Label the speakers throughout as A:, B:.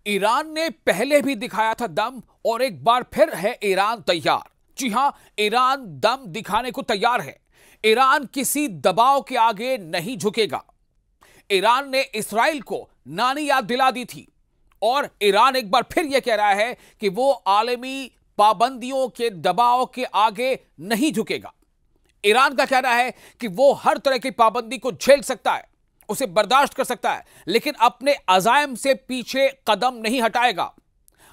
A: Iran ने पहले भी दिखाया था दम और एक बार फिर है ईरान तैयार। जी हां, ईरान दम दिखाने को तैयार है। ईरान किसी दबाव के आगे नहीं झुकेगा। ईरान ने इस्राइल को नानी याद दिला दी थी और ईरान एक बार फिर यह कह रहा है कि वो आलमी पाबंदियों के दबाव के आगे नहीं झुकेगा। ईरान का कहना है कि वो हर तरह की पाबंदी को झेल सकता है, उसे बर्दाश्त कर सकता है, लेकिन अपने अज़ाइम से पीछे कदम नहीं हटाएगा।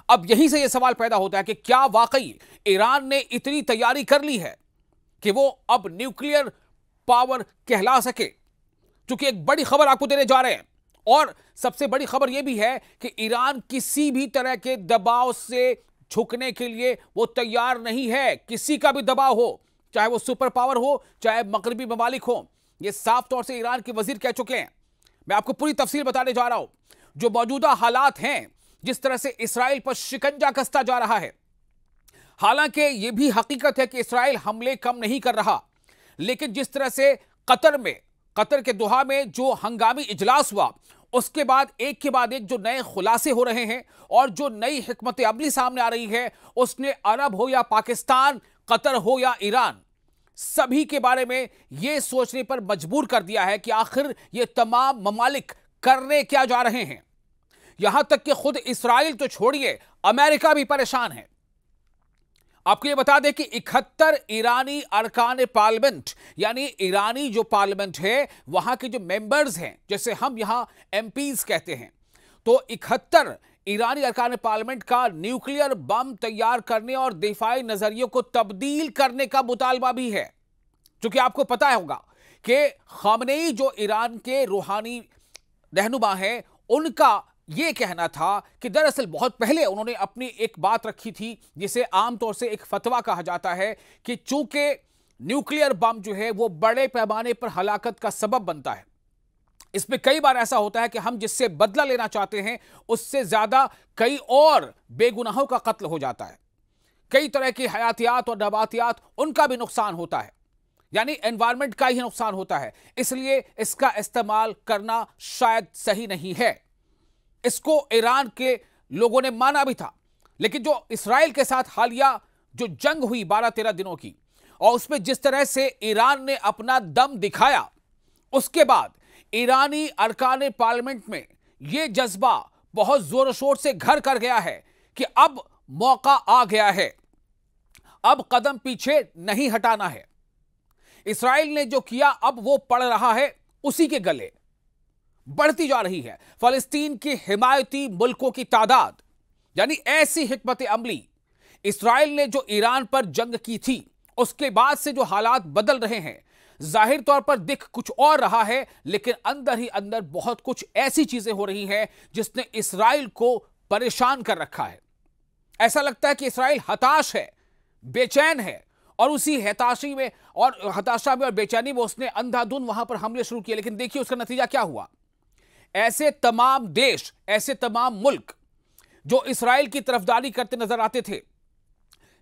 A: अब यहीं से यह सवाल पैदा होता है कि क्या वाकई ईरान ने इतनी तैयारी कर ली है कि वो अब न्यूक्लियर पावर कहला सके? क्योंकि एक बड़ी खबर आपको देने जा रहे हैं और सबसे बड़ी खबर यह भी है कि ईरान किसी भी तरह के दबाव से झुकने के लिए वो तैयार नहीं है। किसी का भी दबाव हो, चाहे वो सुपर पावर हो, चाहे मगरबी ममालिक हो, यह साफ तौर से ईरान के वजीर कह चुके हैं। मैं आपको पूरी तफसील बताने जा रहा हूं। जो मौजूदा हालात हैं, जिस तरह से इस्राइल पर शिकंजा कसता जा रहा है, हालांकि यह भी हकीकत है कि इस्राइल हमले कम नहीं कर रहा, लेकिन जिस तरह से कतर के दोहा में जो हंगामी इजलास हुआ, उसके बाद एक जो नए खुलासे हो रहे हैं और जो नई हिकमत अमली सामने आ रही है, उसने अरब हो या पाकिस्तान, कतर हो या ईरान, सभी के बारे में यह सोचने पर मजबूर कर दिया है कि आखिर ये तमाम ममालिक करने क्या जा रहे हैं। यहां तक कि खुद इस्राइल तो छोड़िए, अमेरिका भी परेशान है। आपको यह बता दें कि 71 ईरानी अरकान पार्लियामेंट, यानी ईरानी जो पार्लियामेंट है, वहां के जो मेंबर्स हैं, जैसे हम यहां एमपीज कहते हैं, तो 71 ईरानी अरकान पार्लियामेंट का न्यूक्लियर बम तैयार करने और दिफाई नजरियों को तब्दील करने का मुतालबा भी है। क्योंकि आपको पता होगा कि खामनेई जो ईरान के रूहानी रहनुमा हैं, उनका यह कहना था कि दरअसल बहुत पहले उन्होंने अपनी एक बात रखी थी, जिसे आमतौर से एक फतवा कहा जाता है कि चूंकि न्यूक्लियर बम जो है वो बड़े पैमाने पर हलाकत का सबब बनता है, इसमें कई बार ऐसा होता है कि हम जिससे बदला लेना चाहते हैं, उससे ज्यादा कई और बेगुनाहों का कत्ल हो जाता है। कई तरह की हयातियात और नबातियात, उनका भी नुकसान होता है, यानी एनवायरमेंट का ही नुकसान होता है। इसलिए इसका इस्तेमाल करना शायद सही नहीं है। इसको ईरान के लोगों ने माना भी था। लेकिन जो इस्राइल के साथ हालिया जो जंग हुई 12-13 दिनों की, और उसमें जिस तरह से ईरान ने अपना दम दिखाया, उसके बाद ईरानी अरकान पार्लियामेंट में यह जज्बा बहुत जोर शोर से घर कर गया है कि अब मौका आ गया है, अब कदम पीछे नहीं हटाना है। इस्राइल ने जो किया, अब वो पड़ रहा है उसी के गले। बढ़ती जा रही है फलस्तीन के हिमायती मुल्कों की तादाद, यानी ऐसी हिकमत अमली। इस्राइल ने जो ईरान पर जंग की थी, उसके बाद से जो हालात बदल रहे हैं, जाहिर तौर पर दिख कुछ और रहा है, लेकिन अंदर ही अंदर बहुत कुछ ऐसी चीजें हो रही हैं जिसने इस्राइल को परेशान कर रखा है। ऐसा लगता है कि इस्राइल हताश है, बेचैन है, और उसी हताशा में और बेचैनी में उसने अंधाधुंध वहां पर हमले शुरू किए। लेकिन देखिए उसका नतीजा क्या हुआ। ऐसे तमाम देश, ऐसे तमाम मुल्क जो इस्राइल की तरफदारी करते नजर आते थे,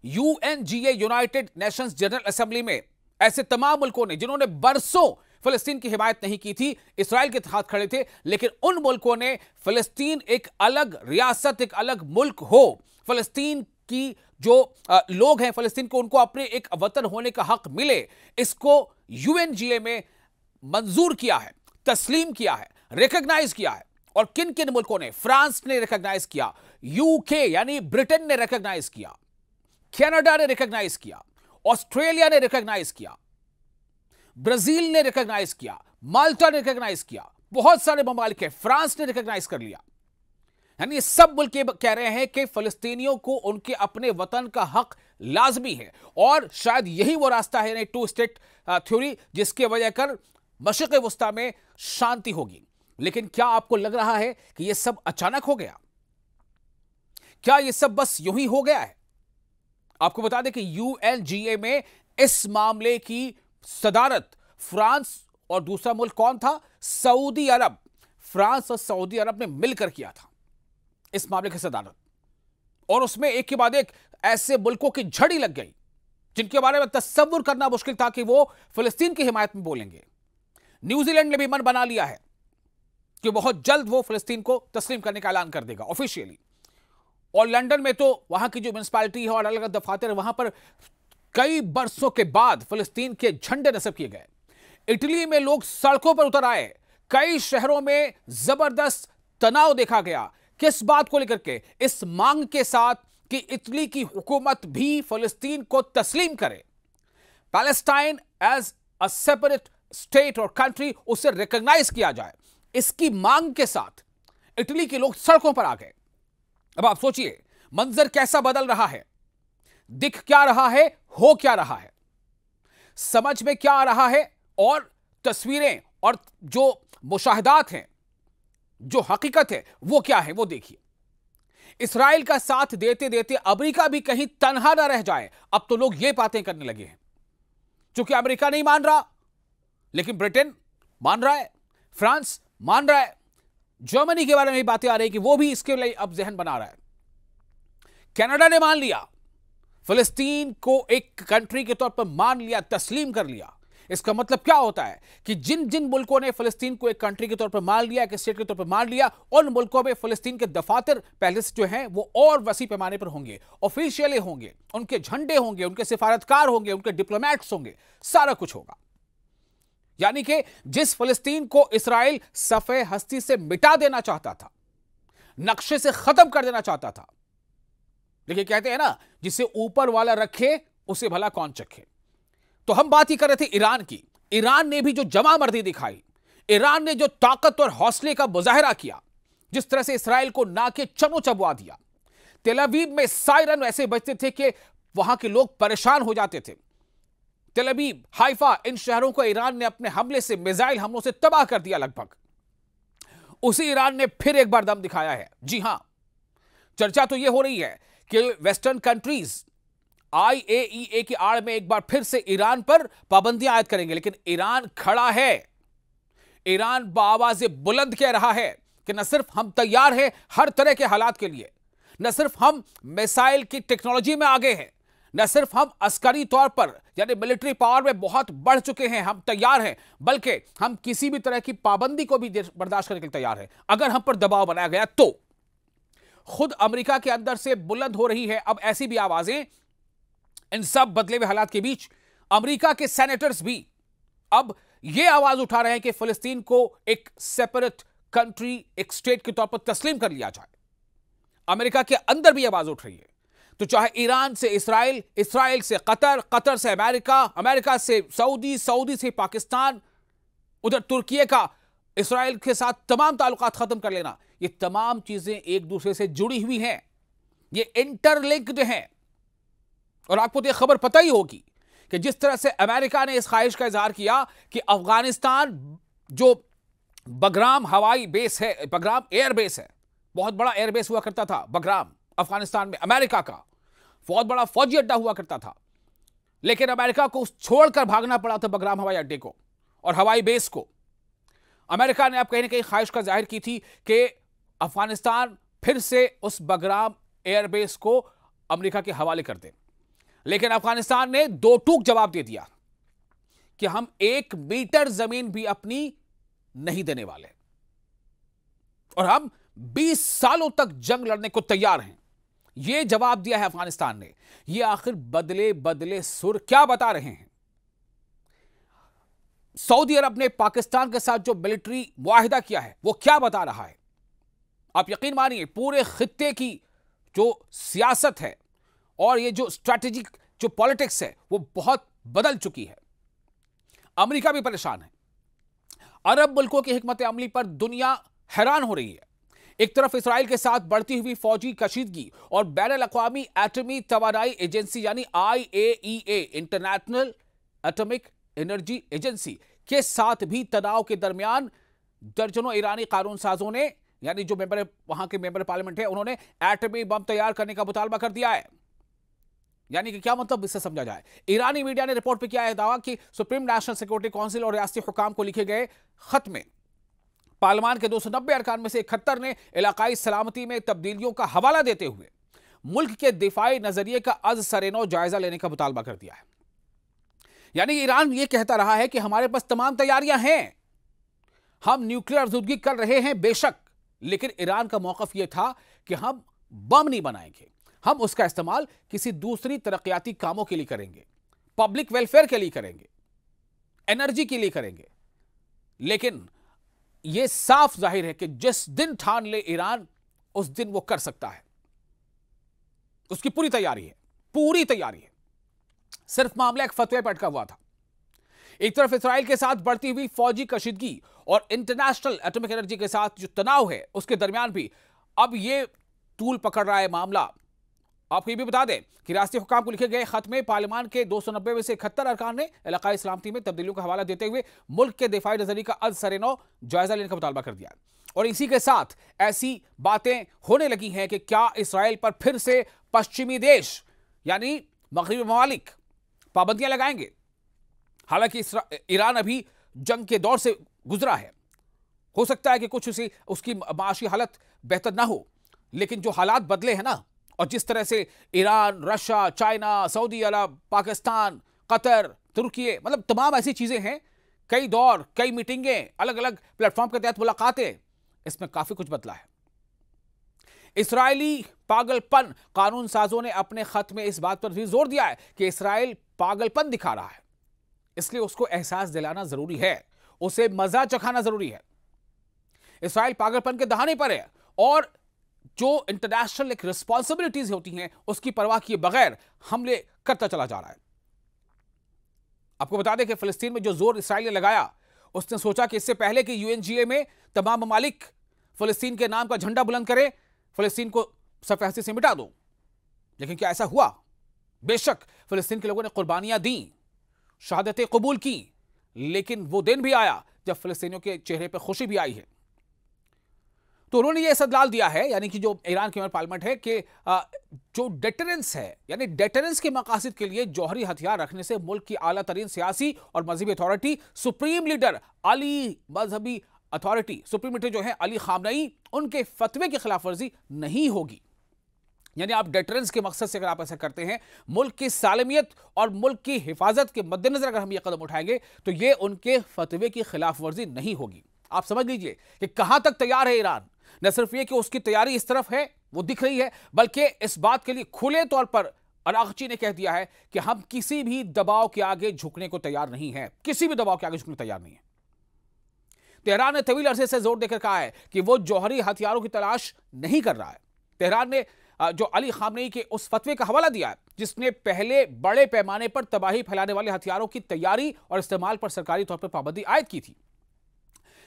A: UNGA, United Nations general assembly में ऐसे तमाम मुल्कों ने, जिन्होंने बरसों फिलिस्तीन की हिमायत नहीं की थी, इस्राइल के साथ खड़े थे, लेकिन उन मुल्कों ने फिलिस्तीन एक अलग रियासत, एक अलग मुल्क हो, फिलिस्तीन की जो लोग हैं फिलिस्तीन को, उनको अपने एक वतन होने का हक मिले, इसको यूएनजीए में मंजूर किया है, तस्लीम किया है, रिकॉग्नाइज किया है। और किन किन मुल्कों ने? फ्रांस ने रिकॉग्नाइज किया, यूके यानी ब्रिटेन ने रिकॉग्नाइज किया, कनाडा ने रिकॉग्नाइज किया, ऑस्ट्रेलिया ने रिकॉग्नाइज किया, ब्राजील ने रिकॉग्नाइज किया, माल्टा ने रिकॉग्नाइज किया, बहुत सारे ममालिक हैं, फ्रांस ने रिकॉग्नाइज कर लिया। यानी सब मुल्क कह रहे हैं कि फिलिस्तीनियों को उनके अपने वतन का हक लाजमी है, और शायद यही वो रास्ता है, टू स्टेट थ्योरी, जिसके वजह कर मशरिक़ वस्ता में शांति होगी। लेकिन क्या आपको लग रहा है कि यह सब अचानक हो गया? क्या यह सब बस यूं ही हो गया है? आपको बता दें कि यूएनजीए में इस मामले की सदारत फ्रांस और दूसरा मुल्क कौन था? सऊदी अरब। फ्रांस और सऊदी अरब ने मिलकर किया था इस मामले की सदारत, और उसमें एक के बाद एक ऐसे मुल्कों की झड़ी लग गई जिनके बारे में तस्वुर करना मुश्किल था कि वो फिलिस्तीन की हिमायत में बोलेंगे। न्यूजीलैंड ने भी मन बना लिया है कि बहुत जल्द वो फिलिस्तीन को तस्लीम करने का ऐलान कर देगा ऑफिशियली। और लंदन में तो वहां की जो म्युनिसिपैलिटी है और अलग अलग दफातर है, वहां पर कई बरसों के बाद फिलिस्तीन के झंडे नस्ब किए गए। इटली में लोग सड़कों पर उतर आए। कई शहरों में जबरदस्त तनाव देखा गया। किस बात को लेकर के? इस मांग के साथ कि इटली की हुकूमत भी फिलिस्तीन को तस्लीम करे, Palestine as a separate state और कंट्री, उसे रिकॉग्नाइज किया जाए। इसकी मांग के साथ इटली के लोग सड़कों पर आ गए। अब आप सोचिए मंजर कैसा बदल रहा है, दिख क्या रहा है, हो क्या रहा है, समझ में क्या आ रहा है, और तस्वीरें और जो मुशाहिदात हैं, जो हकीकत है वो क्या है, वो देखिए। इस्राएल का साथ देते देते अमेरिका भी कहीं तन्हा ना रह जाए। अब तो लोग ये बातें करने लगे हैं। क्योंकि अमेरिका नहीं मान रहा, लेकिन ब्रिटेन मान रहा है, फ्रांस मान रहा है, जर्मनी के बारे में भी बातें आ रही है कि वो भी इसके लिए अब जहन बना रहा है। कनाडा ने मान लिया, फिलिस्तीन को एक कंट्री के तौर पर मान लिया, तस्लीम कर लिया। इसका मतलब क्या होता है कि जिन जिन मुल्कों ने फिलिस्तीन को एक कंट्री के तौर पर मान लिया, एक स्टेट के तौर पर मान लिया, उन मुल्कों में फिलिस्तीन के दफातर पहले से जो हैं वो और वसी पैमाने पर होंगे, ऑफिशियली होंगे, उनके झंडे होंगे, उनके सिफारतकार होंगे, उनके डिप्लोमेट्स होंगे, सारा कुछ होगा। यानी कि जिस फिलिस्तीन को इस्राएल सफ़े हस्ती से मिटा देना चाहता था, नक्शे से खत्म कर देना चाहता था, देखिए कहते हैं ना, जिसे ऊपर वाला रखे उसे भला कौन चखे। तो हम बात ही कर रहे थे ईरान की। ईरान ने भी जो जमामर्दी दिखाई, ईरान ने जो ताकत और हौसले का मुजाहिरा किया, जिस तरह से इस्राएल को नाके चनो चबवा दिया। तेल अवीव में सायरन ऐसे बजते थे कि वहां के लोग परेशान हो जाते थे। तेल अवीव, हाइफा, इन शहरों को ईरान ने अपने हमले से, मिसाइल हमलों से तबाह कर दिया लगभग। उसी ईरान ने फिर एक बार दम दिखाया है। जी हां, चर्चा तो यह हो रही है कि वेस्टर्न कंट्रीज IAEA की आड़ में एक बार फिर से ईरान पर पाबंदियां आयद करेंगे, लेकिन ईरान खड़ा है। ईरान बाआवाज़े बुलंद कह रहा है कि न सिर्फ हम तैयार हैं हर तरह के हालात के लिए, न सिर्फ हम मिसाइल की टेक्नोलॉजी में आगे हैं, न सिर्फ हम अस्करी तौर पर यानी मिलिट्री पावर में बहुत बढ़ चुके हैं, हम तैयार हैं, बल्कि हम किसी भी तरह की पाबंदी को भी बर्दाश्त करने के लिए तैयार हैं अगर हम पर दबाव बनाया गया तो। खुद अमेरिका के अंदर से बुलंद हो रही है अब ऐसी भी आवाजें। इन सब बदले हुए हालात के बीच अमेरिका के सेनेटर्स भी अब यह आवाज उठा रहे हैं कि फिलिस्तीन को एक सेपरेट कंट्री, एक स्टेट के तौर पर तस्लीम कर लिया जाए। अमेरिका के अंदर भी आवाज उठ रही है। तो चाहे ईरान से इस्राएल, इस्राएल से कतर, कतर से अमेरिका, अमेरिका से सऊदी, सऊदी से पाकिस्तान, उधर तुर्की का इस्राएल के साथ तमाम ताल्लुकात खत्म कर लेना, ये तमाम चीजें एक दूसरे से जुड़ी हुई हैं, ये इंटरलिंक्ड हैं। और आपको तो यह खबर पता ही होगी कि जिस तरह से अमेरिका ने इस ख्वाहिश का इजहार किया कि अफगानिस्तान जो बगराम हवाई बेस है, बगराम एयर बेस है, बहुत बड़ा एयर बेस हुआ करता था बगराम अफगानिस्तान में, अमेरिका का बहुत बड़ा फौजी अड्डा हुआ करता था, लेकिन अमेरिका को छोड़कर भागना पड़ा था बगराम हवाई अड्डे को और हवाई बेस को। अमेरिका ने अब कहीं ना कहीं ख्वाहिश का जाहिर की थी कि अफगानिस्तान फिर से उस बगराम एयरबेस को अमेरिका के हवाले कर दे, लेकिन अफगानिस्तान ने दो टूक जवाब दे दिया कि हम 1 मीटर जमीन भी अपनी नहीं देने वाले और हम 20 सालों तक जंग लड़ने को तैयार हैं। यह जवाब दिया है अफगानिस्तान ने। यह आखिर बदले बदले सुर क्या बता रहे हैं? सऊदी अरब ने पाकिस्तान के साथ जो मिलिट्री मुआहिदा किया है वो क्या बता रहा है? आप यकीन मानिए पूरे खित्ते की जो सियासत है और ये जो स्ट्रैटेजिक जो पॉलिटिक्स है वो बहुत बदल चुकी है। अमेरिका भी परेशान है। अरब मुल्कों की हिकमत अमली पर दुनिया हैरान हो रही है। एक तरफ इस्राएल के साथ बढ़ती हुई फौजी कशीदगी और बैनुल अक़वामी एटमी तवानाई एजेंसी यानी IAEA, international atomic energy agency के साथ भी तनाव के दरमियान दर्जनों ईरानी कानून साजों ने, यानी जो मेंबर वहां के मेंबर पार्लियामेंट है, उन्होंने एटमी बम तैयार करने का मुतालबा कर दिया है। यानी कि क्या मतलब इससे समझा जाए? ईरानी मीडिया ने रिपोर्ट पे किया है दावा कि सुप्रीम नेशनल सिक्योरिटी काउंसिल और रियासती हुकाम को लिखे गए खत में पार्लियामान के 290 अरकान में से 71 ने इलाकाई सलामती में तब्दीलियों का हवाला देते हुए मुल्क के दिफाई नजरिए का अज सरेनो जायजा लेने का मुतालबा कर दिया है। यानी ईरान यह कहता रहा है कि हमारे पास तमाम तैयारियां हैं, हम न्यूक्लियर आज़ूदगी कर रहे हैं बेशक, लेकिन ईरान का मौकफ यह था कि हम बम नहीं बनाएंगे, हम उसका इस्तेमाल किसी दूसरी तरक्याती कामों के लिए करेंगे, पब्लिक वेलफेयर के लिए करेंगे, एनर्जी के लिए करेंगे। लेकिन यह साफ जाहिर है कि जिस दिन ठान ले ईरान, उस दिन वो कर सकता है। उसकी पूरी तैयारी है, पूरी तैयारी है। सिर्फ मामला एक फतवे पर अटका हुआ था। एक तरफ इस्राइल के साथ बढ़ती हुई फौजी कशीदगी और इंटरनेशनल एटॉमिक एनर्जी के साथ जो तनाव है, उसके दरमियान भी अब यह तूल पकड़ रहा है मामला। आपको ये भी बता दें कि रियासती हुकाम को लिखे गए खत में पार्लियामान के 290 में से 71 अरकान ने इलाकाई सलामती में तब्दीलियों का हवाला देते हुए मुल्क के दिफाई नजरिए का अज़-सर-ए-नौ जायजा लेने का मुतालबा कर दिया। और इसी के साथ ऐसी बातें होने लगी हैं कि क्या इसराइल पर फिर से पश्चिमी देश यानी मगरबी ममालिक पाबंदियां लगाएंगे। हालांकि ईरान अभी जंग के दौर से गुजरा है, हो सकता है कि कुछ उसकी माशी हालत बेहतर ना हो, लेकिन जो हालात बदले हैं ना, और जिस तरह से ईरान, रशिया, चाइना, सऊदी अरब, पाकिस्तान, कतर, तुर्की, मतलब तमाम ऐसी चीजें हैं, कई दौर, कई मीटिंगें, अलग अलग प्लेटफॉर्म के तहत मुलाकातें, इसमें काफी कुछ बदला है। इस्राएली पागलपन कानून साजों ने अपने खत में इस बात पर भी जोर दिया है कि इस्राएल पागलपन दिखा रहा है, इसलिए उसको एहसास दिलाना जरूरी है, उसे मजा चखाना जरूरी है। इस्राएल पागलपन के दहाने पर है और जो इंटरनेशनल एक रिस्पॉन्सिबिलिटीज होती हैं उसकी परवाह किए बगैर हमले करता चला जा रहा है। आपको बता दें कि फिलिस्तीन में जो जोर इस्राएल ने लगाया, उसने सोचा कि इससे पहले कि यूएनजीए में तमाम ममालिक फिलिस्तीन के नाम का झंडा बुलंद करें, फिलिस्तीन को सफ़े से मिटा दो। लेकिन क्या ऐसा हुआ? बेशक फिलिस्तीन के लोगों ने कुर्बानियां दी, शहादतें कबूल की, लेकिन वो दिन भी आया जब फिलिस्तीनियों के चेहरे पर खुशी भी आई है। तो उन्होंने ये इस्तदलाल दिया है, यानी कि जो ईरान की पार्लियामेंट है, कि जो डेटरेंस है, यानी डेटरेंस के मकासद के लिए जौहरी हथियार रखने से मुल्क की आला तरीन सियासी और मजहबी अथॉरिटी, सुप्रीम लीडर अली मजहबी अथॉरिटी, सुप्रीम लीडर जो है अली खामनई, उनके फतवे की खिलाफ वर्जी नहीं होगी। यानी आप डेटरेंस के मकसद से अगर आप ऐसा करते हैं, मुल्क की सालमियत और मुल्क की हिफाजत के मद्देनजर अगर हम ये कदम उठाएंगे, तो ये उनके फतवे की खिलाफ वर्जी नहीं होगी। आप समझ लीजिए कि कहां तक तैयार है ईरान। न सिर्फ ये कि उसकी तैयारी इस तरफ है, वो दिख रही है, बल्कि इस बात के लिए खुले तौर पर अरागची ने कह दिया है कि हम किसी भी दबाव के आगे झुकने को तैयार नहीं है, किसी भी दबाव के आगे झुकने को तैयार नहीं है। तेहरान ने तवील अरसे से जोर देकर कहा है कि वो जौहरी हथियारों की तलाश नहीं कर रहा है। तेहरान ने जो अली खामनेई के उस फतवे का हवाला दिया है जिसने पहले बड़े पैमाने पर तबाही फैलाने वाले हथियारों की तैयारी और इस्तेमाल पर सरकारी तौर पर पाबंदी आयद की थी।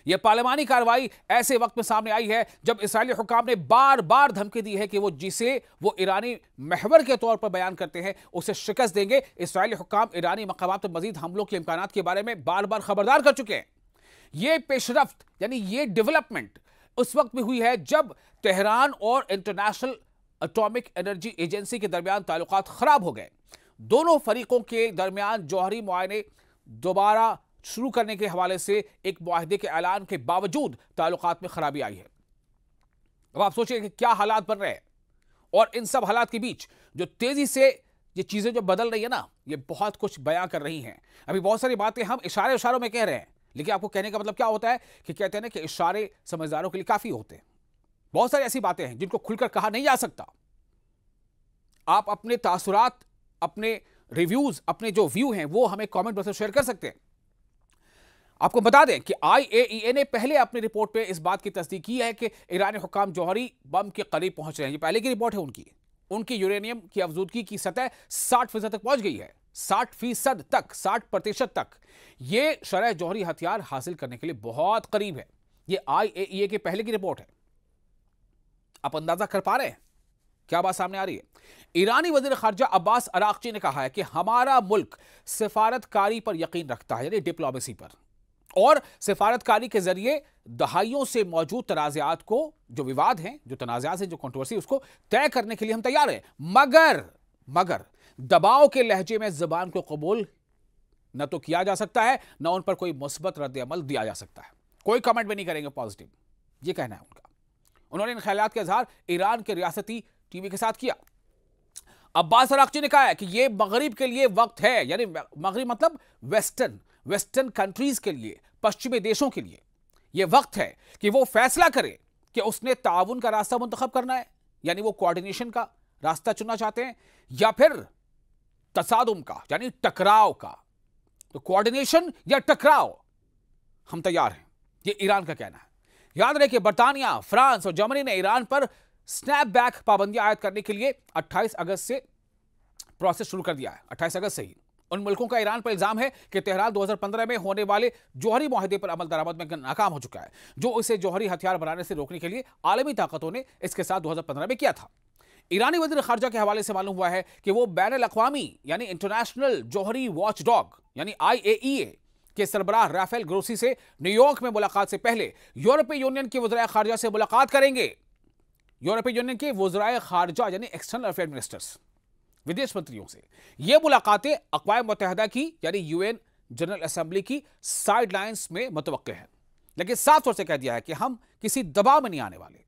A: यह पार्लियामानी कार्रवाई ऐसे वक्त में सामने आई है जब इस्राएली हुकाम ने बार बार धमकी दी है कि वो जिसे वो ईरानी महवर के तौर पर बयान करते हैं उसे शिकस्त देंगे। इस्राएली हुकाम ईरानी मकामात पर मजीद हमलों के इम्कानात के बारे में बार बार खबरदार कर चुके हैं। ये पेशरफ्त यानी ये डेवलपमेंट उस वक्त भी हुई है जब तेहरान और इंटरनेशनल एटॉमिक एनर्जी एजेंसी के दरमियान ताल्लुकात खराब हो गए। दोनों फरीकों के दरमियान जौहरी मुआयने दोबारा शुरू करने के हवाले से एक मुआहदे के ऐलान के बावजूद ताल्लुकात में खराबी आई है। अब आप सोचिए कि क्या हालात बन रहे हैं, और इन सब हालात के बीच जो तेजी से ये चीजें जो बदल रही है ना, ये बहुत कुछ बयां कर रही हैं। अभी बहुत सारी बातें हम इशारों में कह रहे हैं, लेकिन आपको कहने का मतलब क्या होता है कि कहते हैं ना कि इशारे समझदारों के लिए काफी होते हैं। बहुत सारी ऐसी बातें हैं जिनको खुलकर कहा नहीं जा सकता। आप अपने तासुरात, अपने रिव्यूज, अपने जो व्यू हैं वो हमें कमेंट बॉक्स में शेयर कर सकते हैं। आपको बता दें कि IAEA ने पहले अपनी रिपोर्ट पे इस बात की तस्दीक की है कि ईरानी हुकाम जौहरी बम के करीब पहुंच रहे हैं। ये पहले की रिपोर्ट है उनकी यूरेनियम की अफजूदगी की सतह 60% तक पहुंच गई है, 60% तक, 60% तक। ये शरह जौहरी हथियार हासिल करने के लिए बहुत करीब है। ये IAEA के पहले की रिपोर्ट है। आप अंदाजा कर पा रहे हैं क्या बात सामने आ रही है? ईरानी वजीर खारजा अब्बास अरागची ने कहा है कि हमारा मुल्क सिफारतकारी पर यकीन रखता है, यानी डिप्लोमेसी पर, और सिफारतकारी के जरिए दहाइयों से मौजूद तनाज़ात को, जो विवाद हैं, जो तनाज़ात हैं, जो कंट्रोवर्सी, उसको तय करने के लिए हम तैयार हैं। मगर दबाव के लहजे में ज़बान को कबूल न तो किया जा सकता है, न उन पर कोई मुस्बत रद्द-ए-अमल दिया जा सकता है। कोई कमेंट भी नहीं करेंगे पॉजिटिव, ये कहना है उनका। उन्होंने इन ख्यालात का इजहार ईरान के रियासती टीवी के साथ किया। अब्बास अरागची ने कहा है कि यह मगरिब के लिए वक्त है, यानी मगरिब मतलब वेस्टर्न कंट्रीज के लिए, पश्चिमी देशों के लिए यह वक्त है कि वो फैसला करे कि उसने ताउन का रास्ता मुंतखब करना है, यानी वो कोऑर्डिनेशन का रास्ता चुनना चाहते हैं, या फिर तसादुम का यानी टकराव का। तो कोऑर्डिनेशन या टकराव, हम तैयार हैं, ये ईरान का कहना है। याद रहे कि बर्तानिया, फ्रांस और जर्मनी ने ईरान पर स्नैपबैक पाबंदियां आयद करने के लिए 28 अगस्त से प्रोसेस शुरू कर दिया है। 28 अगस्त से ही उन मुल्कों का ईरान पर इल्जाम है कि तेहरान 2015 में होने वाले जौहरी मुआहदे पर अमल दरामद में नाकाम हो चुका है, जो उसे जौहरी हथियार बनाने से रोकने के लिए आलमी ताकतों ने इसके साथ 2015 में किया था। ईरानी वज़ीर ख़ारजा के हवाले से मालूम हुआ है कि वो बैनुल अक़वामी यानी इंटरनेशनल जौहरी वॉच डॉग यानी IAEA के सरबराह राफेल ग्रोसी से न्यूयॉर्क में मुलाकात से पहले यूरोपीय यूनियन के वज़ीर ख़ारजा से मुलाकात करेंगे। यूरोपीय यूनियन के वज़ीर ख़ारजा यानी एक्सटर्नल अफेयर मिनिस्टर्स, विदेश मंत्रियों से ये मुलाकातें अक़वाम मुत्तहिदा की यानी UN जनरल असेंबली की साइडलाइंस में मुतवक्के है, लेकिन साफ तौर से कह दिया है कि हम किसी दबाव में नहीं आने वाले।